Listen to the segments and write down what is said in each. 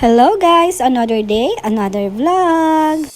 Hello guys! Another day, another vlog!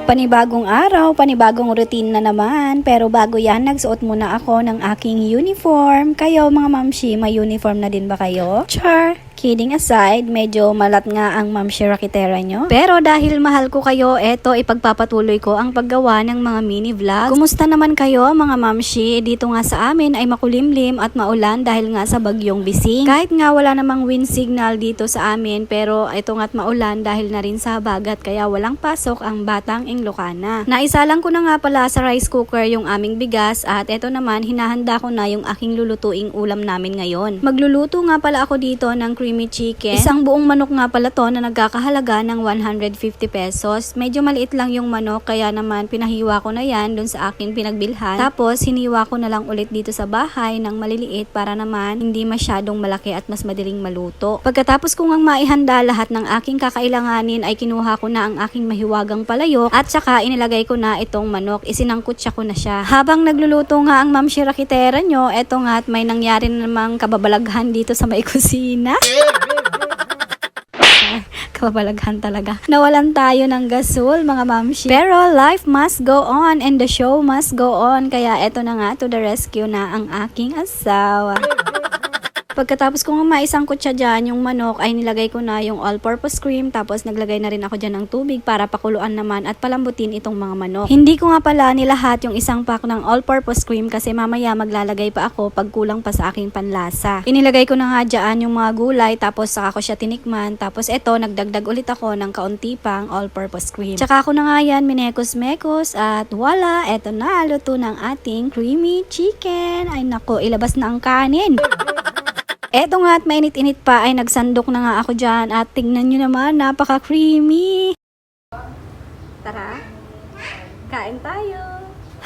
Panibagong araw, panibagong routine na naman. Pero bago yan, nagsuot muna ako ng aking uniform. Kayo mga mamshi, may uniform na din ba kayo? Char! Kidding aside, medyo malat nga ang mamshi rakitera nyo. Pero dahil mahal ko kayo, eto ipagpapatuloy ko ang paggawa ng mga mini vlog. Kumusta naman kayo mga mamshi? Dito nga sa amin ay makulimlim at maulan dahil nga sa bagyong Bising. Kahit nga wala namang wind signal dito sa amin, pero ito nga't maulan dahil na rin sa bagat kaya walang pasok ang batang Ilocana. Naisalang ko na nga pala sa rice cooker yung aming bigas at eto naman hinahanda ko na yung aking lulutuing ulam namin ngayon. Magluluto nga pala ako dito ng creamy chicken. Isang buong manok nga pala to na nagkakahalaga ng 150 pesos. Medyo maliit lang yung manok kaya naman pinahiwa ko na yan dun sa akin pinagbilhan. Tapos hiniwa ko na lang ulit dito sa bahay ng maliliit para naman hindi masyadong malaki at mas madaling maluto. Pagkatapos ko ngang maihanda lahat ng aking kakailanganin ay kinuha ko na ang aking mahiwagang palayok at saka inilagay ko na itong manok. Isinangkutsa ko na siya. Habang nagluluto nga ang mamshi rakitera nyo, eto nga at may nangyari na namang kababalaghan dito sa may kusina. Kababalaghan talaga. Nawalan tayo ng gasol mga mamshi. Pero life must go on and the show must go on. Kaya eto na nga, to the rescue na ang aking asawa. Pagkatapos ko nga maisangkot siya dyan, yung manok ay nilagay ko na yung all-purpose cream tapos naglagay na rin ako dyan ng tubig para pakuluan naman at palambutin itong mga manok. Hindi ko nga pala nilahat yung isang pack ng all-purpose cream kasi mamaya maglalagay pa ako pag kulang pa sa aking panlasa. Inilagay ko na nga dyan yung mga gulay tapos saka ko siya tinikman tapos eto nagdagdag ulit ako ng kaunti pang all-purpose cream. Tsaka ko na nga yan minekos-mekos at wala, eto na, luto ng ating creamy chicken. Ay nako, ilabas na ang kanin. Eto nga at mainit-init pa ay nagsandok na nga ako dyan at tingnan nyo naman, napaka-creamy. Tara, kain tayo.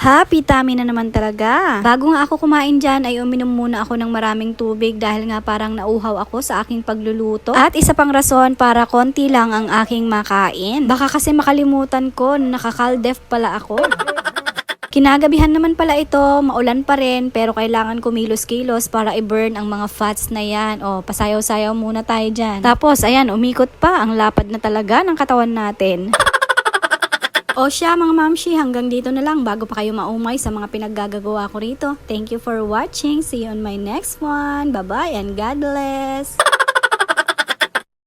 Happy tummy na naman talaga. Bago nga ako kumain dyan ay uminom muna ako ng maraming tubig dahil nga parang nauhaw ako sa aking pagluluto. At isa pang rason para konti lang ang aking makain. Baka kasi makalimutan ko na nakakaldef pala ako. Kinagabihan naman pala ito, maulan pa rin, pero kailangan kumilos-kilos para i-burn ang mga fats na yan. O, pasayaw-sayaw muna tayo dyan. Tapos, ayan, umikot pa. Ang lapad na talaga ng katawan natin. O siya mga mamshi, hanggang dito na lang bago pa kayo maumay sa mga pinaggagawa ko rito. Thank you for watching. See you on my next one. Bye-bye and God bless.